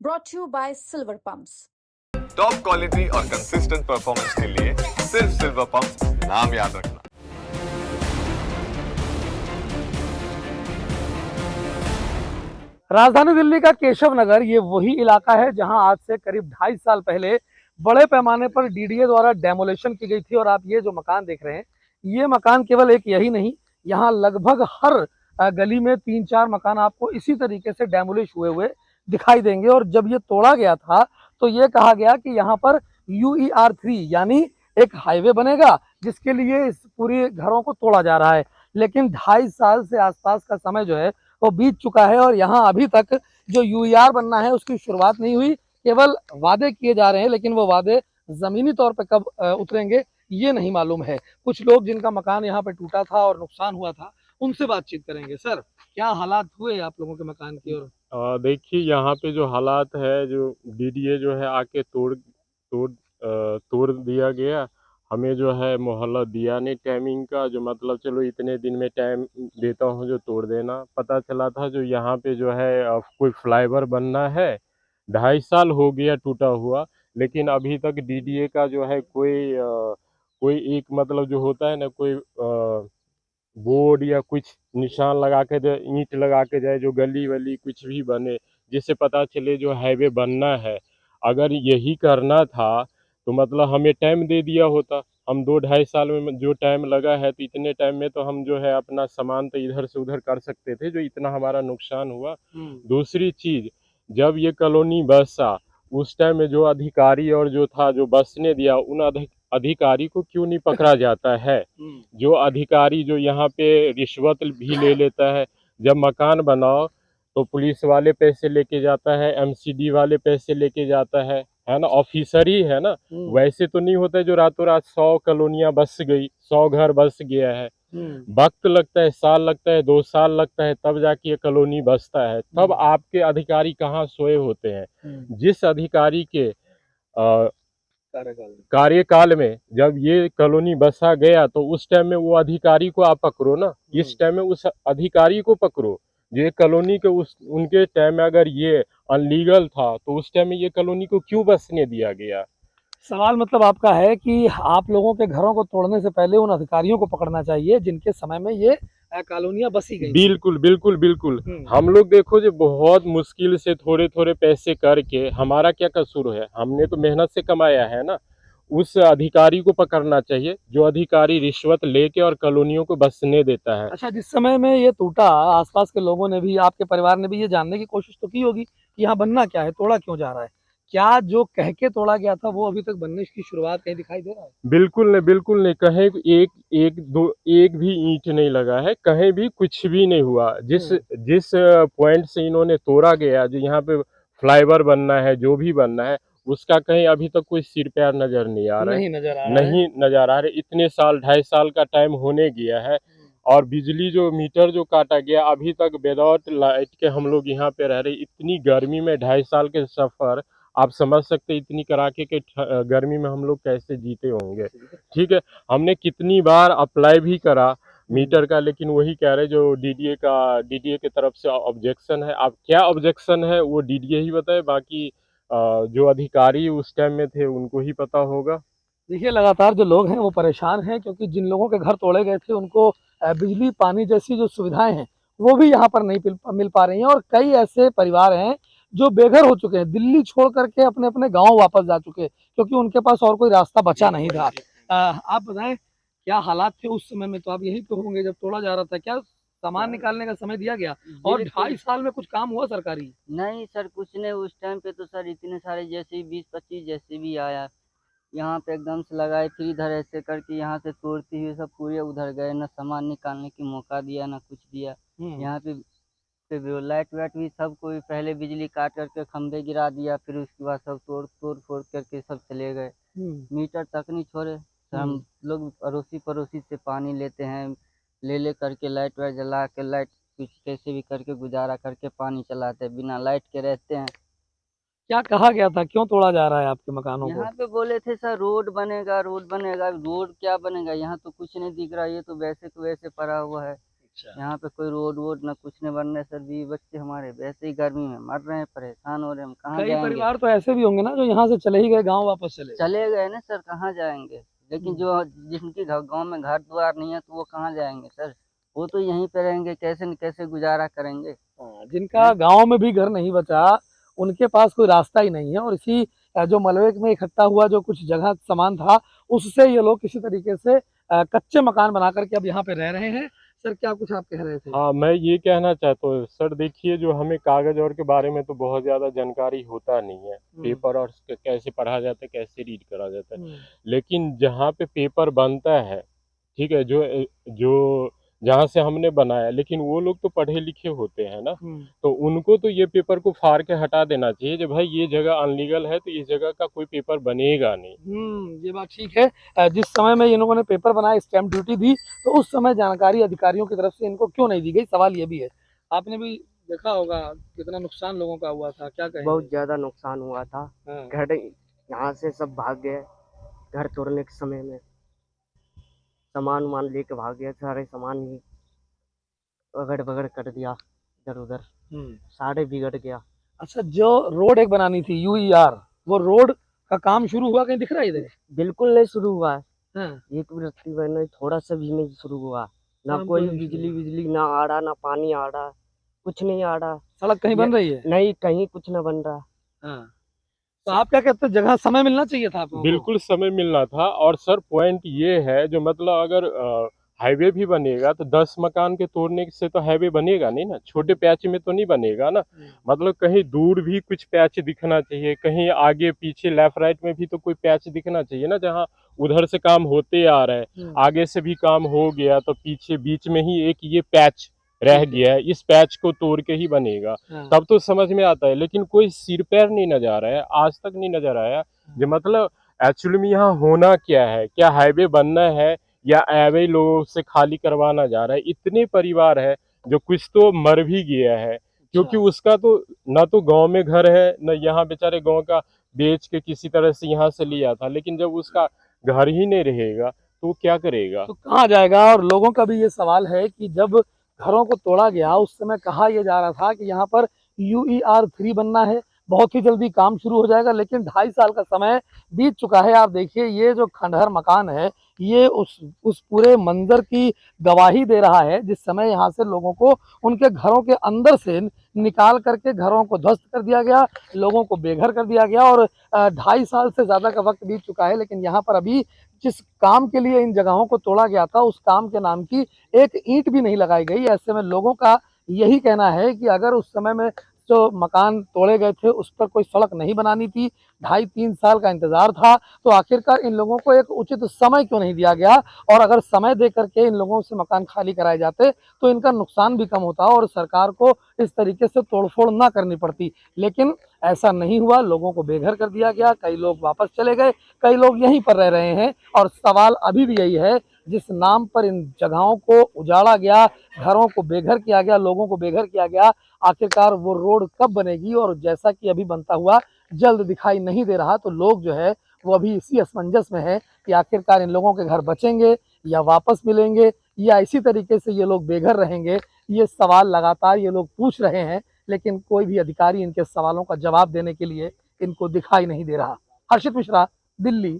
brought to you by Silver Pumps. Top quality और consistent performance के लिए सिर्फ सिल्वर पंप नाम याद रखना। राजधानी दिल्ली का केशव नगर ये वही इलाका है जहां आज से करीब 2.5 साल पहले बड़े पैमाने पर डीडीए द्वारा डेमोलेशन की गई थी। और आप ये जो मकान देख रहे हैं, ये मकान केवल एक यही नहीं, यहाँ लगभग हर गली में 3-4 मकान आपको इसी तरीके से डेमोलिश हुए दिखाई देंगे। और जब ये तोड़ा गया था तो ये कहा गया कि यहाँ पर UER3 यानी एक हाईवे बनेगा, जिसके लिए इस पूरी घरों को तोड़ा जा रहा है। लेकिन 2.5 साल से आसपास का समय जो है वो बीत चुका है और यहाँ अभी तक जो UER बनना है उसकी शुरुआत नहीं हुई। केवल वादे किए जा रहे हैं, लेकिन वो वादे जमीनी तौर पर कब उतरेंगे ये नहीं मालूम है। कुछ लोग जिनका मकान यहाँ पे टूटा था और नुकसान हुआ था, उनसे बातचीत करेंगे। सर, क्या हालात हुए आप लोगों के मकान की? और देखिए, यहाँ पे जो हालात है, जो डीडीए जो है आके तोड़ दिया गया। हमें जो है मोहल्ला दिया नहीं टाइमिंग का, जो मतलब चलो इतने दिन में टाइम देता हूँ जो तोड़ देना। पता चला था जो यहाँ पे जो है कोई फ्लाईओवर बनना है, 2.5 साल हो गया टूटा हुआ, लेकिन अभी तक डीडीए का जो है कोई एक मतलब जो होता है ना, कोई बोर्ड या कुछ निशान लगा के जाए, ईंट लगा के जाए, जो गली वली कुछ भी बने, जिससे पता चले जो हाईवे बनना है। अगर यही करना था तो मतलब हमें टाइम दे दिया होता। हम 2-2.5 साल में जो टाइम लगा है, तो इतने टाइम में तो हम जो है अपना सामान तो इधर से उधर कर सकते थे, जो इतना हमारा नुकसान हुआ। दूसरी चीज़, जब ये कॉलोनी बसा उस टाइम में जो अधिकारी और जो था जो बसने दिया, उन अधिकारी को क्यों नहीं पकड़ा जाता है? जो अधिकारी जो यहाँ पे रिश्वत भी ले लेता है, जब मकान बनाओ तो पुलिस वाले पैसे लेके जाता है, MCD वाले पैसे लेके जाता है ना, ऑफिसर ही है ना। वैसे तो नहीं होता है जो रातों रात 100 कॉलोनियां बस गई, 100 घर बस गया है। वक्त लगता है, साल लगता है, 2 साल लगता है, तब जाके ये कॉलोनी बसता है। तब आपके अधिकारी कहाँ सोए होते हैं? जिस अधिकारी के कार्यकाल में जब ये कॉलोनी बसा गया, तो उस टाइम में वो अधिकारी को आप पकड़ो ना, इस टाइम में उस अधिकारी को पकड़ो। ये कॉलोनी के उनके टाइम में अगर ये अनलीगल था, तो उस टाइम में ये कॉलोनी को क्यों बसने दिया गया? सवाल मतलब आपका है कि आप लोगों के घरों को तोड़ने से पहले उन अधिकारियों को पकड़ना चाहिए जिनके समय में ये कॉलोनियां बसी गई। बिल्कुल बिल्कुल बिल्कुल। हम लोग देखो जो बहुत मुश्किल से थोड़े थोड़े पैसे करके, हमारा क्या कसूर है? हमने तो मेहनत से कमाया है ना। उस अधिकारी को पकड़ना चाहिए जो अधिकारी रिश्वत लेके और कॉलोनियों को बसने देता है। अच्छा, जिस समय में ये टूटा, आसपास के लोगों ने भी, आपके परिवार ने भी ये जानने की कोशिश तो की होगी कि यहाँ बनना क्या है, तोड़ा क्यों जा रहा है? क्या जो कह के तोड़ा गया था वो अभी तक बनने की शुरुआत कहीं दिखाई दे रहा है? बिल्कुल नहीं, बिल्कुल नहीं। कहीं एक भी ईंट नहीं लगा है, कहीं भी कुछ भी नहीं हुआ। जिस पॉइंट से इन्होंने तोड़ा गया, जो यहाँ पे फ्लाईओवर बनना है, जो भी बनना है, उसका कहीं अभी तक कोई सिर पैर नजर नहीं आ रहा है। नहीं नजर आ रहा है। नहीं नजर आ रहे। इतने साल, 2.5 साल का टाइम होने गया है, और बिजली जो मीटर जो काटा गया, अभी तक विदाउट लाइट के हम लोग यहाँ पे रह रहे। इतनी गर्मी में 2.5 साल के सफर, आप समझ सकते हैं इतनी कड़ाके के गर्मी में हम लोग कैसे जीते होंगे। ठीक है, हमने कितनी बार अप्लाई भी करा मीटर का, लेकिन वही कह रहे जो डीडीए के तरफ से ऑब्जेक्शन है। अब क्या ऑब्जेक्शन है वो डीडीए ही बताए, बाकी जो अधिकारी उस टाइम में थे उनको ही पता होगा। देखिए, लगातार जो लोग हैं वो परेशान हैं, क्योंकि जिन लोगों के घर तोड़े गए थे उनको बिजली पानी जैसी जो सुविधाएं हैं वो भी यहाँ पर नहीं मिल पा रही हैं। और कई ऐसे परिवार हैं जो बेघर हो चुके हैं, दिल्ली छोड़ करके अपने अपने गांव वापस जा चुके, क्योंकि उनके पास और कोई रास्ता बचा नहीं था। आप बताएं, क्या हालात थे उस समय में? तो आप यहीं पे होंगे जब तोड़ा जा रहा था। क्या सामान निकालने का समय दिया गया? और 2.5 साल में कुछ काम हुआ सरकारी? नहीं सर, कुछ नहीं। उस टाइम पे तो सर इतने सारे JCB 20-25 JCB आया, यहाँ पे एकदम से लगाए, फिर इधर ऐसे करके यहाँ से तोड़ते हुए सब पूरे उधर गए, ना सामान निकालने की मौका दिया ना कुछ दिया। यहाँ पे लाइट वाइट भी सब कोई पहले बिजली काट करके खंभे गिरा दिया, फिर उसके बाद सब तोड़ फोड़ करके सब चले गए। मीटर तक नहीं छोड़े। हम लोग अड़ोसी पड़ोसी से पानी लेते हैं, ले करके लाइट वाइट जला के, लाइट कुछ कैसे भी करके गुजारा करके पानी चलाते हैं, बिना लाइट के रहते हैं। क्या कहा गया था, क्यों तोड़ा जा रहा है आपके मकानों को? यहाँ पे बोले थे सर रोड बनेगा, रोड बनेगा। रोड क्या बनेगा? यहाँ तो कुछ नहीं दिख रहा, ये तो वैसे को वैसे पड़ा हुआ है। अच्छा। यहाँ पे कोई रोड वोड ना कुछ नहीं बन रहा है सर। भी बच्चे हमारे वैसे ही गर्मी में मर रहे हैं, परेशान हो रहे हैं, हम कहाँ कई जाएंगे? परिवार तो ऐसे भी होंगे ना जो यहाँ से चले ही गए, गाँव वापस चले गए। चले गए ना सर, कहाँ जाएंगे? लेकिन जो जिनकी गांव में घर द्वार नहीं है तो वो कहाँ जाएंगे सर? वो तो यहीं पे रहेंगे, कैसे न कैसे गुजारा करेंगे। हाँ, जिनका गांव में भी घर नहीं बचा, उनके पास कोई रास्ता ही नहीं है, और इसी जो मलबे में इकट्ठा हुआ जो कुछ जगह सामान था, उससे ये लोग किसी तरीके से कच्चे मकान बना करके अब यहाँ पे रह रहे हैं। सर, क्या कुछ आप कह रहे थे? हाँ, मैं ये कहना चाहता हूँ सर, देखिए जो हमें कागज और के बारे में तो बहुत ज़्यादा जानकारी होता नहीं है, पेपर और कैसे पढ़ा जाता है, कैसे रीड करा जाता है। लेकिन जहाँ पे पेपर बनता है, ठीक है, जो जो जहाँ से हमने बनाया, लेकिन वो लोग तो पढ़े लिखे होते हैं ना, तो उनको तो ये पेपर को फाड़ के हटा देना चाहिए कि भाई ये जगह अनलीगल है, तो इस जगह का कोई पेपर बनेगा नहीं। ये बात ठीक है। जिस समय में इन लोगों ने पेपर बनाया, स्टैम्प ड्यूटी दी, तो उस समय जानकारी अधिकारियों की तरफ से इनको क्यों नहीं दी गई, सवाल ये भी है। आपने भी देखा होगा कितना नुकसान लोगों का हुआ था, क्या कहेंगे? बहुत ज्यादा नुकसान हुआ था। हाँ। घर यहाँ से सब भाग गए, घर तोड़ने के समय में सामान वामान लेके भाग गए, सारे सामान ही अगड़ बगड़ कर दिया इधर उधर, सारे बिगड़ गया। अच्छा, जो रोड एक बनानी थी यूईआर, वो रोड का काम शुरू हुआ, कहीं दिख रहा है इधर? बिल्कुल नहीं शुरू हुआ, हाँ। एक व्यक्ति बने, थोड़ा सा भी नहीं शुरू हुआ, ना काम कोई तो नहीं शुरू बिजली ना आ रहा, ना पानी आ रहा, कुछ नहीं आ रहा। सड़क कहीं बन रही है? नहीं, कहीं कुछ ना बन रहा। हाँ। तो आप क्या कहते हैं, जगह समय मिलना चाहिए था आपको? बिल्कुल समय मिलना था। और सर पॉइंट ये है, जो मतलब अगर हाईवे भी बनेगा तो 10 मकान के तोड़ने से तो हाईवे बनेगा नहीं ना, छोटे पैच में तो नहीं बनेगा ना। मतलब कहीं दूर भी कुछ पैच दिखना चाहिए, कहीं आगे पीछे लेफ्ट राइट में भी तो कोई पैच दिखना चाहिए ना, जहाँ उधर से काम होते आ रहे हैं, आगे से भी काम हो गया तो पीछे बीच में ही एक ये पैच रह गया है, इस पैच को तोड़ के ही बनेगा, तब तो समझ में आता है। लेकिन कोई सिर पैर नहीं नजर आया, आज तक नहीं नजर आया। जो मतलब एक्चुअली में यहाँ होना क्या है, क्या हाईवे बनना है या ऐवे लोगों से खाली करवाना जा रहा है? इतने परिवार है जो कुछ तो मर भी गया है, क्योंकि उसका तो ना तो गांव में घर है, न यहाँ बेचारे गांव का बेच के किसी तरह से यहाँ से लिया था, लेकिन जब उसका घर ही नहीं रहेगा तो वो क्या करेगा? तो कहाँ जाएगा? और लोगों का भी ये सवाल है कि जब घरों को तोड़ा गया, उस समय कहा यह जा रहा था कि यहाँ पर यूईआर 3 बनना है, बहुत ही जल्दी काम शुरू हो जाएगा, लेकिन 2.5 साल का समय बीत चुका है। आप देखिए, ये जो खंडहर मकान है, ये उस पूरे मंजर की गवाही दे रहा है, जिस समय यहाँ से लोगों को उनके घरों के अंदर से निकाल करके घरों को ध्वस्त कर दिया गया, लोगों को बेघर कर दिया गया, और 2.5 साल से ज़्यादा का वक्त बीत चुका है, लेकिन यहाँ पर अभी जिस काम के लिए इन जगहों को तोड़ा गया था, उस काम के नाम की एक ईंट भी नहीं लगाई गई। ऐसे में लोगों का यही कहना है कि अगर उस समय में जो मकान तोड़े गए थे उस पर कोई सड़क नहीं बनानी थी, 2.5-3 साल का इंतजार था, तो आखिरकार इन लोगों को एक उचित समय क्यों नहीं दिया गया? और अगर समय दे करके इन लोगों से मकान खाली कराए जाते तो इनका नुकसान भी कम होता और सरकार को इस तरीके से तोड़फोड़ ना करनी पड़ती। लेकिन ऐसा नहीं हुआ, लोगों को बेघर कर दिया गया, कई लोग वापस चले गए, कई लोग यहीं पर रह रहे हैं। और सवाल अभी भी यही है, जिस नाम पर इन जगहों को उजाड़ा गया, घरों को बेघर किया गया, लोगों को बेघर किया गया, आखिरकार वो रोड कब बनेगी? और जैसा कि अभी बनता हुआ जल्द दिखाई नहीं दे रहा, तो लोग जो है वो अभी इसी असमंजस में है कि आखिरकार इन लोगों के घर बचेंगे या वापस मिलेंगे, या इसी तरीके से ये लोग बेघर रहेंगे। ये सवाल लगातार ये लोग पूछ रहे हैं, लेकिन कोई भी अधिकारी इनके सवालों का जवाब देने के लिए इनको दिखाई नहीं दे रहा। हर्षित मिश्रा, दिल्ली।